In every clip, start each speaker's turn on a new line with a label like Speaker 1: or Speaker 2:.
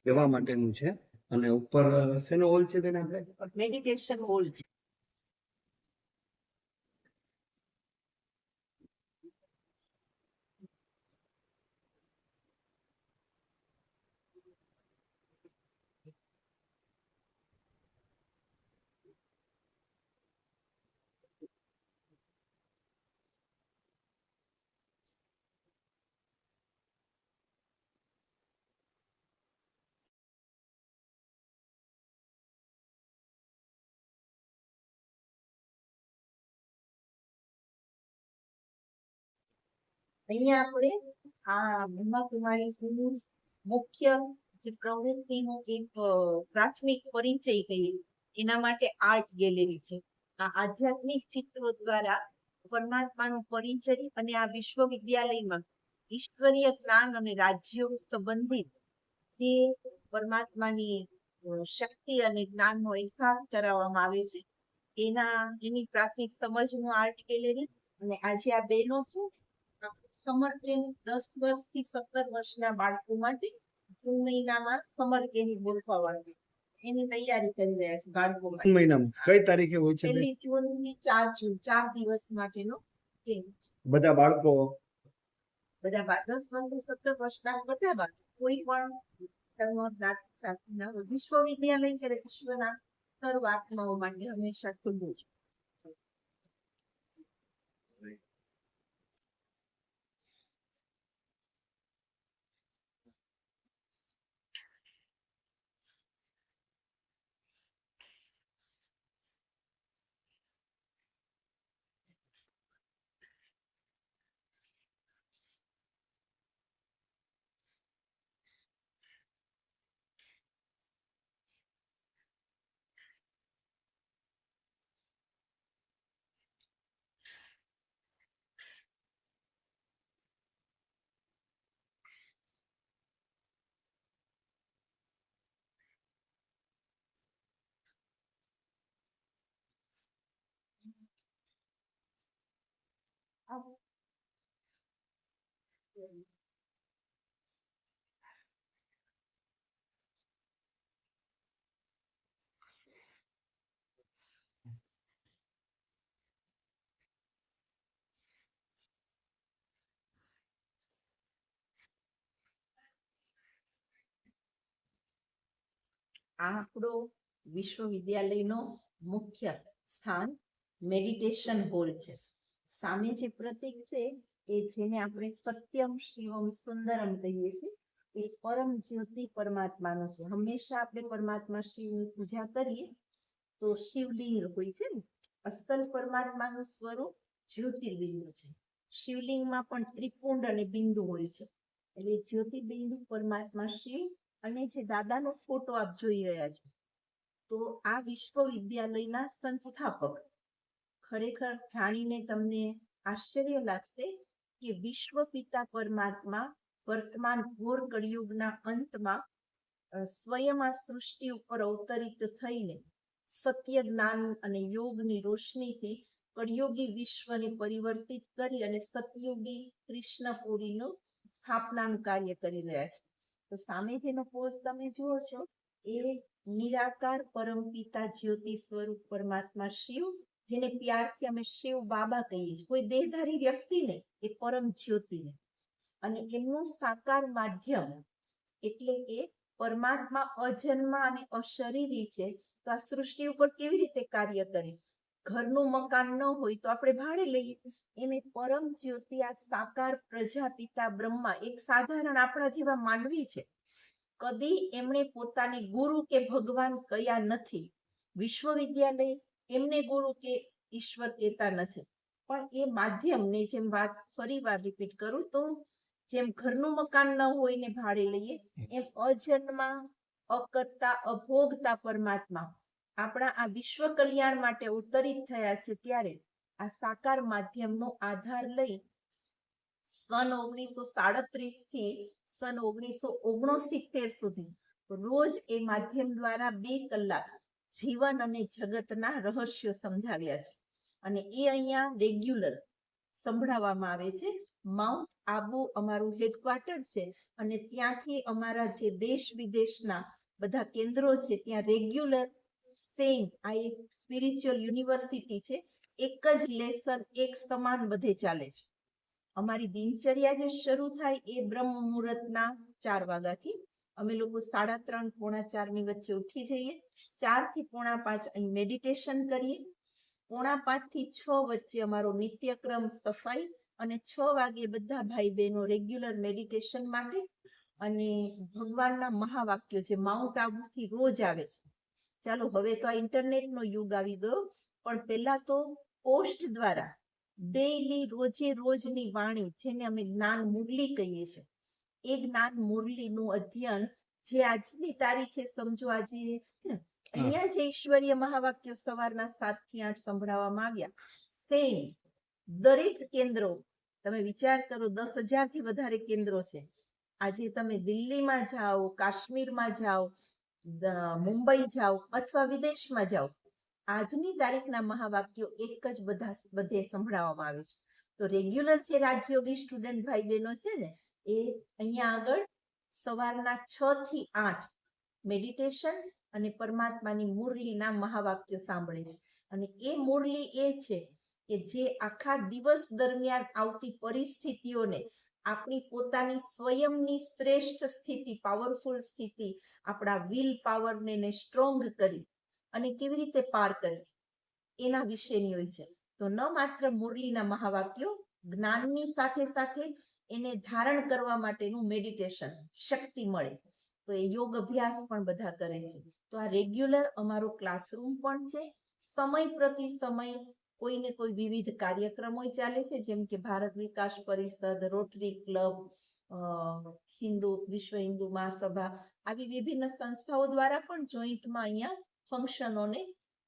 Speaker 1: એવા માટેનું છે. અને ઉપર શેનો હોલ છે બેન? આપણે
Speaker 2: મેડિટેશન હોલ છે. અહીંયા આપણે આ બ્રહ્માકુમારી મુખ્ય જે પ્રવૃત્તિનો એક પ્રાથમિક પરિચય કહીએ એના માટે આર્ટ ગેલેરી છે. આ આધ્યાત્મિક ચિત્રો દ્વારા પરમાત્માનો પરિચય અને આ વિશ્વવિદ્યાલયમાં ઈશ્વરીય જ્ઞાન અને રાજ્યો સંબંધિત જે પરમાત્માની શક્તિ અને જ્ઞાનનો અહેસાસ કરાવવામાં આવે છે એની પ્રાથમિક સમજનો આર્ટ ગેલેરી. અને આજે આ બહેનો છે સમર કેમ્પ 10 વર્ષથી 17 વર્ષના બાળકો માટે જૂન મહિનામાં સમર કેમ્પ ગોઠવવાની એની તૈયારી કરી રહ્યા છે બાળકો માટે.
Speaker 1: જૂન મહિનામાં કઈ તારીખે હોય છે?
Speaker 2: 1 જૂન થી 4 જૂન 4 દિવસ માટેનો કેમ્પ છે.
Speaker 1: બધા બાળકો
Speaker 2: 10 વર્ષથી 17 વર્ષના બધા બાળકો કોઈ પણ ધર્મ જ્ઞાત જાતિના વિશ્વવિદ્યાલય છે વિશ્વના સર્વ આત્માઓ માટે હંમેશા ખુલ્લું છે. આ આપણો વિશ્વવિદ્યાલયનો મુખ્ય સ્થાન મેડિટેશન હોલ છે. સામે જે પ્રતીક છે એ જેને આપણે સત્યમ શિવમ સુંદરમ કહીએ છીએ એ પરમ જ્યોતિ પરમાત્માનો છે. હંમેશા આપણે પરમાત્મા શિવની પૂજા કરીએ તો શિવલિંગ હોય છે ને, અસલ પરમાત્માનું સ્વરૂપ જ્યોતિર્બિંદુ છે. શિવલિંગમાં પણ ત્રિપુંડ અને બિંદુ હોય છે એટલે જ્યોતિર્બિંદુ પરમાત્મા શિવ. અને જે દાદાનો ફોટો આપ જોઈ રહ્યા છો તો આ વિશ્વવિદ્યાલયના સંસ્થાપક. ખરેખર જાણીને તમને આશ્ચર્ય લાગશે કે વિશ્વ પિતા પરમાત્મા વર્તમાન ઘોર કળિયુગના અંતમાં સ્વયં આ સૃષ્ટિ ઉપર અવતરિત થઈને સત્ય જ્ઞાન અને યોગની રોશનીથી કળિયુગી વિશ્વને પરિવર્તિત કરી અને સતયુગી કૃષ્ણપુરીનું સ્થાપનાનું કાર્ય કરી રહ્યા છે. તો સામે જેનો પોઝ તમે જુઓ છો એ નિરાકાર પરમપિતા જ્યોતિ સ્વરૂપ પરમાત્મા શિવ, જેને પ્યારથી અમે શિવ બાબા કહીએ છીએ. કોઈ દેહધારી વ્યક્તિ નહીં, એ પરમ જ્યોતિ ને. અને એમનું સાકાર માધ્યમ એટલે કે પરમાત્મા અજન્મા અને અશરીરી છે તો આ સૃષ્ટિ ઉપર કેવી રીતે કાર્ય કરે? ઘરનું મકાન ન હોય તો આપણે ભાડે લઈએ. એને પરમ જ્યોતિ આ સાકાર પ્રજાપિતા બ્રહ્મા એક સાધારણ આપણા જેવા માનવી છે. કદી એમણે પોતાને ગુરુ કે ભગવાન કયા નથી. વિશ્વવિદ્યાલય એમને ગુરુ કે ઈશ્વર કહેતા નથી, પણ એ માધ્યમને જેમ વાત ફરી વાર રિપીટ કરું તો જેમ ઘરનું મકાન ન હોય ને ભાડે લઈએ એમ અજન્મા અકર્તા અભોગતા પરમાત્મા આપણા આ વિશ્વ કલ્યાણ માટે અવતરિત થયા છે. ત્યારે આ સાકાર માધ્યમનો આધાર લઈ સન 1937 થી સન 1969 સુધી રોજ એ માધ્યમ દ્વારા 2 કલાક જીવન અને જગતના રહસ્યો સમજાવ્યા છે અને એ અહીંયા રેગ્યુલર સંભળાવવામાં આવે છે. માઉન્ટ આબુ અમારું હેડક્વાર્ટર છે અને ત્યાંથી અમારા જે દેશ વિદેશના બધા કેન્દ્રો છે ત્યાં રેગ્યુલર સેમ આ એક સ્પિરિચ્યુઅલ યુનિવર્સિટી છે, એક જ લેસન એક સમાન બધે ચાલે છે. અમારી દિનચર્યા જે શરૂ થાય એ બ્રહ્મ મુહૂર્તના 4 વાગ્યાથી. અમે લોકો 3:30 પોણા 4 ની વચ્ચે ઉઠી જઈએ, 4 થી પોણા 5 અહીં મેડિટેશન કરીએ, પોણા 5 થી 6 વચ્ચે અમારો નિત્યક્રમ સફાઈ, અને 6 વાગે બધા ભાઈ બહેનો રેગ્યુલર મેડિટેશન માટે અને ભગવાનના મહાવાક્યો જે માઉન્ટ આબુથી રોજ આવે છે. ચાલો હવે તો આ ઇન્ટરનેટનો યુગ આવી ગયો, પણ પહેલા તો પોસ્ટ દ્વારા ડેઈલી રોજે રોજની વાણી જેને અમે જ્ઞાન મુરલી કહીએ છીએ, એ જ્ઞાન મુરલીનું અધ્યયન જે આજની તારીખે સમજો આજે અહીંયા જે ઈશ્વરીય મહાવાક્યો સવારના 7 થી 8 સંભળાવવામાં આવ્યા, સેમ દરેક કેન્દ્રો, તમે વિચાર કરો 10,000 થી વધારે કેન્દ્રો છે. આજે તમે દિલ્હીમાં જાઓ, કાશ્મીરમાં જાઓ, મુંબઈ જાઓ અથવા વિદેશમાં જાઓ, આજની તારીખના મહાવાક્યો એક જ બધે સંભળાવવામાં આવે છે. તો રેગ્યુલર જે રાજયોગી સ્ટુડન્ટ ભાઈ બહેનો છે ને, એ અહીંયા આગળ સવારના 6 થી 8 મેડિટેશન અને પરમાત્માની મુરલીના મહાવાક્યો સાંભળે છે. અને એ મુરલી એ છે કે જે આખા દિવસ દરમિયાન આવતી પરિસ્થિતિઓને આપણી પોતાની સ્વયંની શ્રેષ્ઠ સ્થિતિ, પાવરફુલ સ્થિતિ, આપણા વિલ પાવરને સ્ટ્રોંગ કરી અને કેવી રીતે પાર કરી એના વિશેની હોય છે. તો ન માત્ર મુરલીના મહાવાક્યો, જ્ઞાનની સાથે સાથે એને ધારણ કરવા માટેનું મેડિટેશન શક્તિ મળે, તો એ યોગ અભ્યાસ પણ બધા કરે છે. તો આ રેગ્યુલર અમારો ક્લાસરૂમ પણ છે. સમય પ્રતિ સમય કોઈને કોઈ વિવિધ કાર્યક્રમો ચાલે છે, જેમ કે ભારત વિકાસ પરિષદ, રોટરી ક્લબ, વિશ્વ હિન્દુ મહાસભા, આવી વિભિન્ન સંસ્થાઓ દ્વારા પણ જોઈન્ટમાં અહીંયા ફંક્શનોને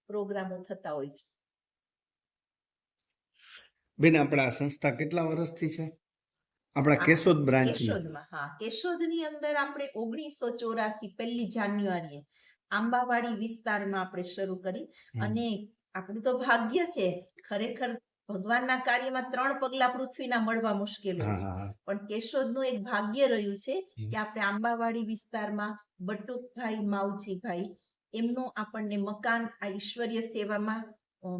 Speaker 2: પ્રોગ્રામો થતા હોય છે.
Speaker 1: બેન, આપણા સંસ્થા કેટલા વર્ષથી છે? આપણા કેશોદ બ્રાન્ચ
Speaker 2: કેશોદમાં, હા, કેશોદની અંદર આપણે 1984 1 જાન્યુઆરીએ આંબાવાડી વિસ્તારમાં આપણે શરૂ કરી. અને આપણું તો ભાગ્ય છે, ખરેખર ભગવાનના કાર્યમાં 3 પગલા પૃથ્વીના મળવા મુશ્કેલ હોય, પણ કેશોદનું એક ભાગ્ય રહ્યું છે કે આપણે આંબાવાડી વિસ્તારમાં બટુકભાઈ માવજીભાઈ એમનું આપણને મકાન આ ઈશ્વરીય સેવામાં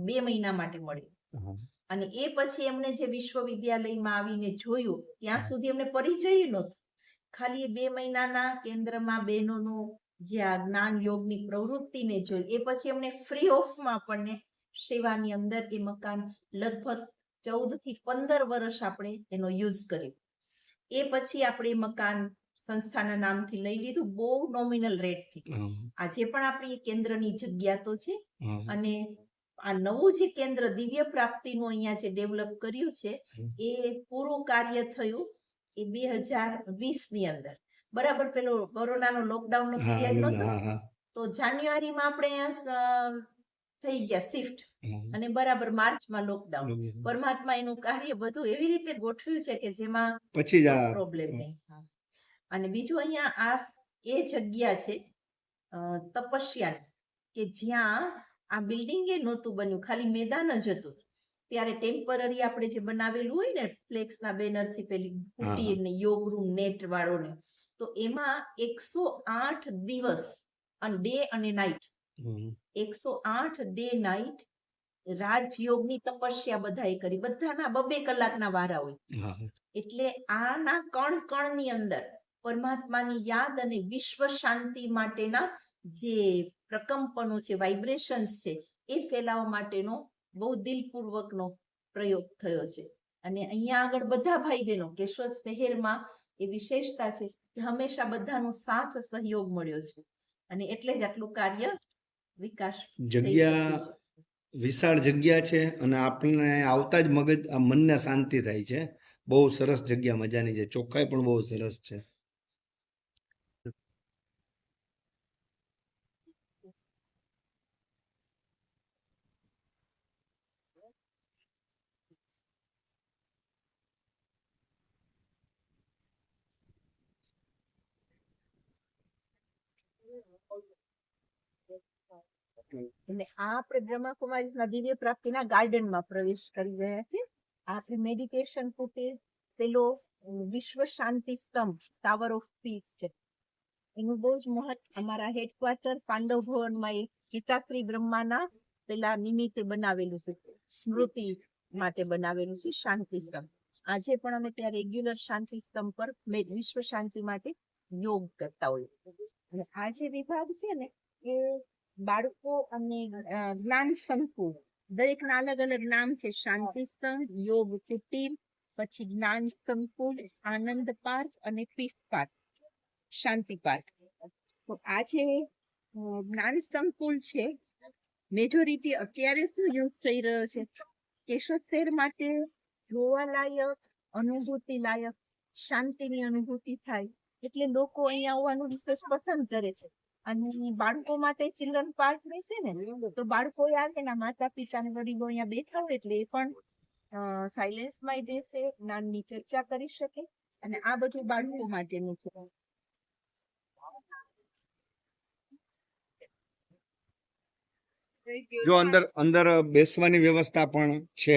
Speaker 2: 2 મહિના માટે મળ્યું. અને એ પછી એમને જે વિશ્વવિદ્યાલયમાં આવીને જોયું, ત્યાં સુધી એમને પરિચય નહોતો. ખાલી 2 મહિનાના કેન્દ્રમાં બહેનોનું જે આ જ્ઞાન યોગની પ્રવૃત્તિને જોઈ, એ પછી એમને ફ્રી ઓફમાં આપણને સેવાની અંદર એ મકાન લગભગ 14 થી 15 વર્ષ આપણે એનો યુઝ કર્યો. એ પછી આપણે મકાન સંસ્થાના નામથી લઈ લીધું, બહુ નોમિનલ રેટથી. આજે પણ આપણી કેન્દ્રની જગ્યા તો છે. અને આ નવું જે કેન્દ્ર દિવ્ય પ્રાપ્તિનું અહીંયા જે ડેવલપ કર્યું છે, એ પૂરું કાર્ય થયું એ 2020 ની અંદર, બરાબર પેલો કોરોનાનો લોકડાઉનનો પીરિયડ નહોતો, તો જાન્યુઆરીમાં આપણે અહીંયા થઈ ગયા શિફ્ટ, અને બરાબર માર્ચમાં લોકડાઉન. પરમાત્મા એનું કાર્ય બધું એવી રીતે ગોઠવ્યું છે કે જેમાં પછી પ્રોબ્લેમ નહીં. અને બીજું અહીંયા આ એ જગ્યા છે તપસ્યા, કે જ્યાં આ બિલ્ડિંગ એ નહોતું બન્યું, ખાલી મેદાન જ હતું. ત્યારે ટેમ્પરરી આપણે જે બનાવેલું હોય ને ફ્લેક્સના બેનરથી, પેલી કુટી ને યોગ રૂમ નેટ વાળોને, તો એમાં 108 દિવસ ડે અને નાઇટ, 108 ડે નાઇટ રાજયોગની તપસ્યા બધાએ કરી. બધાના 2-2 કલાકના વારા હોય. એટલે આના કણ કણની અંદર પરમાત્માની યાદ અને વિશ્વ શાંતિ માટેના જે પ્રકંપનો છે, વાઇબ્રેશન્સ છે, એ ફેલાવવા માટેનો બહુ દિલપૂર્વકનો પ્રયોગ થયો છે. અને અહીંયા આગળ બધા ભાઈ બહેનો, કેશોદ શહેરમાં એ વિશેષતા છે કે હંમેશા બધાનો સાથ સહયોગ મળ્યો છે, અને એટલે જ આટલું કાર્ય વિકાસ.
Speaker 1: જગ્યા વિશાળ જગ્યા છે, અને આપણને આવતા જ મનને શાંતિ થાય છે. બહુ સરસ જગ્યા, મજાની છે, ચોખ્ખાઈ પણ બહુ સરસ છે.
Speaker 2: એટલે આ આપણે બ્રહ્માકુમારીઝના દિવ્ય પ્રાપ્તિના ગાર્ડનમાં પ્રવેશ કરી રહ્યા છીએ. આપણે મેડિટેશન કુટીર, પેલો વિશ્વ શાંતિ સ્તંભ ટાવર ઓફ પીસ છે. એનું બહુ જ મહત્વ અમારા હેડક્વાર્ટર પાંડવ ભવનમાં એ પિતાશ્રી બ્રહ્માના પેલા નિમિત્તે બનાવેલું છે, સ્મૃતિ માટે બનાવેલું છે શાંતિ સ્તંભ. આજે પણ અમે ત્યાં રેગ્યુલર શાંતિ સ્તંભ પર વિશ્વ શાંતિ માટે યોગ કરતા હોઈએ. અને આ જે વિભાગ છે ને એ બાળકો અને જ્ઞાન સંકુલ દરેકના અલગ અલગ નામ છે. શાંતિ સ્તંભ, યોગ કુટીર, પછી જ્ઞાન સંકુલ, આનંદ પાર્ક અને પીસ પાર્ક, શાંતિ પાર્ક. તો આ જે જ્ઞાન સંકુલ છે, મેજોરિટી અત્યારે શું યુઝ થઈ રહ્યો છે, કેશોદ શહેર માટે જોવાલાયક, અનુભૂતિ લાયક, શાંતિની અનુભૂતિ થાય એટલે લોકો અહીંયા આવવાનું વિશેષ પસંદ કરે છે. અને બાળકો માટે ચિલ્ડ્રન પાર્ક રહેશે ને તો બાળકો આવે એના માતા પિતા ને વડીલો અહીંયા બેઠા હોય એટલે એ પણ સાયલેન્સમાં બેસે, જ્ઞાનની ચર્ચા કરી શકે. અને આ બધું બાળકો માટેનું છે.
Speaker 1: જો અંદર અંદર બેસવાની વ્યવસ્થા પણ છે.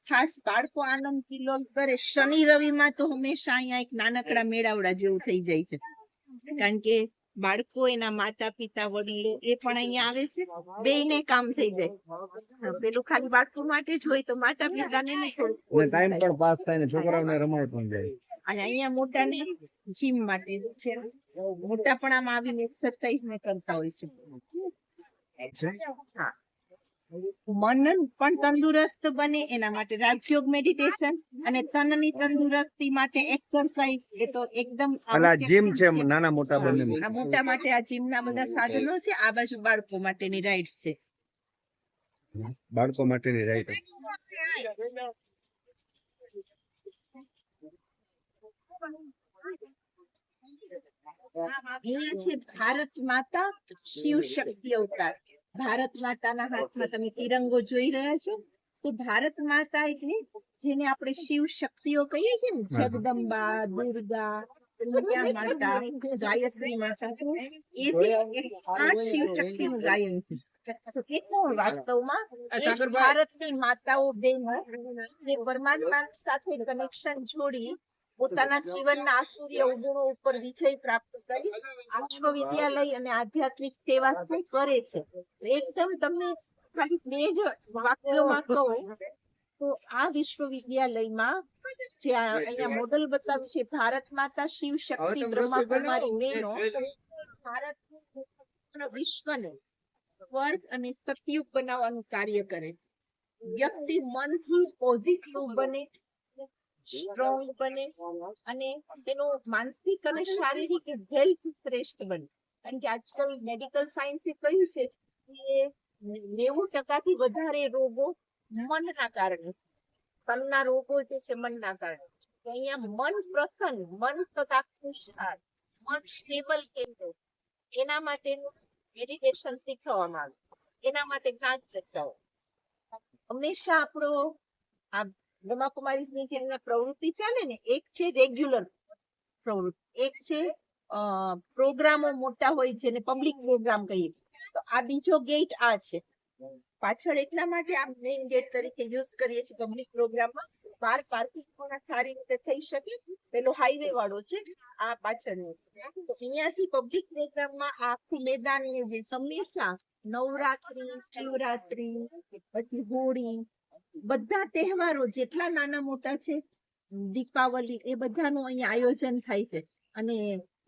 Speaker 2: ખાસ બાળકો આનંદ કિલ્લો કરે. શનિ રવિ માં તો હંમેશા અહીંયા એક નાનકડા મેળાવડા જેવું થઈ જાય છે, કારણ કે બાળકો, એના માતા પિતા, વડીલો એ પણ અહીંયા આવે છે. બેયને કામ થઈ જાય. પેલું ખાલી બાળકો માટે જ હોય તો માતા પિતાને નહીં થોડું
Speaker 1: ટાઈમ પણ પાસ થાય ને છોકરાઓને રમાય પણ જાય.
Speaker 2: અને અહીંયા મોટા ને જીમ માટે છે. મોટા પણ આમાં આવીને એક્સરસાઇઝ ને કરતા હોય છે. હા, મન પણ તંદુરસ્ત બને એના માટે રાજયોગ મેડિટેશન અને તનની તંદુરસ્તી માટે એક્સરસાઇઝ એ તો એકદમ
Speaker 1: અલા જીમ છે નાના મોટા બંને.
Speaker 2: આ મોટા માટે આ જીમના બધા સાધનો છે. આ બાજુ બાળકો માટેની રાઇડ્સ છે.
Speaker 1: બાળકો માટેની રાઈડ.
Speaker 2: અહીંયા છે ભારત માતા શિવ શક્તિ અવતાર. ભારત માતાના હાથમાં તમે તિરંગો જોઈ રહ્યા છો, તો ભારત માતા એટલે જેને આપણે શિવ શક્તિઓ કહીએ છીએ ને, જગદંબા, દુર્ગા, દુર્ગા માતા, ગાયત્રી માતા, એ જે 108 શિવ શક્તિનું ગાયન છે. તો એ કોણ વાસ્તવમાં? એ ભારતની માતાઓ બહેનો જે પરમાત્મા સાથે કનેક્શન જોડી પોતાના જીવનના આસુર્ય અવગુણો ઉપર વિજય પ્રાપ્ત કરી વિશ્વ વિદ્યાલય અને આધ્યાત્મિક સેવા શું કરે છે. એકદમ તમને ખાલી બે જ વાક્યોમાં કહું તો આ વિશ્વવિદ્યાલયમાં જે અહીંયા મોડલ બતાવ્યું છે, ભારત માતા શિવ શક્તિ બ્રહ્મા કુમારી બહેનો ભારત વિશ્વને સ્વર્ગ અને સતયુગ બનાવવાનું કાર્ય કરે છે. વ્યક્તિ મનથી પોઝિટિવ બને, સ્ટ્રોંગ બને અને તેનું માનસિક અને શારીરિક હેલ્થ શ્રેષ્ઠ બને. કારણ કે આજકાલ મેડિકલ સાયન્સે કહ્યું છે કે 90% વધારે રોગો મનના કારણે, તનના રોગો જે છે મનના કારણે. તો અહીંયા મન પ્રસન્ન, મન સદા ખુશહાલ, મન સ્ટેબલ કેમ રહે એના માટેનું મેડિટેશન શીખવવામાં આવે. એના માટે જ્ઞાન ચર્ચાઓ હંમેશા આપણો આ બ્રહ્માકુમારીઝની જે અહીંયા પ્રવૃત્તિ ચાલે ને, એક છે રેગ્યુલર પ્રવૃત્તિ, એક છે પ્રોગ્રામો મોટા હોય જેને પબ્લિક પ્રોગ્રામ કહીએ. તો આ બીજો ગેટ આ છે પાછળ, એટલા માટે આ મેઇન ગેટ તરીકે યુઝ કરીએ છીએ પબ્લિક પ્રોગ્રામમાં. બહાર પાર્કિંગ પણ સારી રીતે થઈ શકે. પેલો હાઈવે વાળો છે, આ પાછળનો છે. તો અહીંયાથી પબ્લિક પ્રોગ્રામમાં આખું મેદાન જે સમેટા નવરાત્રી, શિવરાત્રી, પછી હોળી, બધા તહેવારો જેટલા નાના મોટા છે, દીપાવલી, એ બધાનું અહીંયા આયોજન થાય છે. અને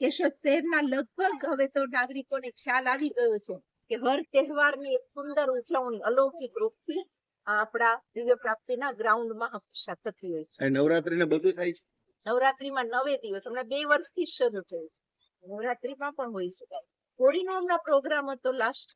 Speaker 2: કેશોદ શહેરના લગભગ હવે તો નાગરિકોને ખ્યાલ આવી ગયો છે કે હર તહેવારની એક સુંદર ઉજવણી અલૌકિક રૂપથી આપણા દિવ્ય પ્રાપ્તિના ગ્રાઉન્ડમાં હંમેશા થતી હોય છે.
Speaker 1: નવરાત્રીને બધું થાય છે.
Speaker 2: નવરાત્રીમાં 9 દિવસ હમણાં 2 વર્ષથી શરૂ થયું છે. નવરાત્રીમાં પણ હોય છે. હોળીનો હમણાં પ્રોગ્રામ હતો લાસ્ટ.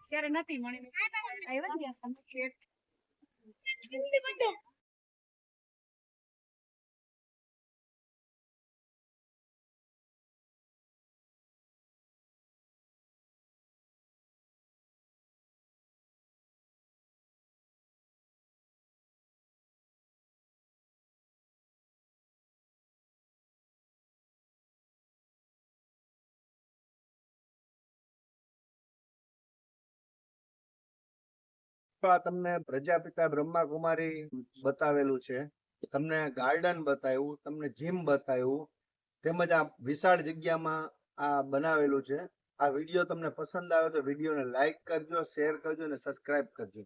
Speaker 3: ત્યારે નથી મળી.
Speaker 1: તો આ તમને પ્રજાપિતા બ્રહ્માકુમારી બતાવેલું છે, તમને ગાર્ડન બતાવ્યું, તમને જીમ બતાવ્યું, તેમજ આ વિશાળ જગ્યામાં આ બનાવેલું છે. આ વિડીયો તમને પસંદ આવ્યો તો વિડીયોને લાઈક કરજો, શેર કરજો અને સબસ્ક્રાઇબ કરજો.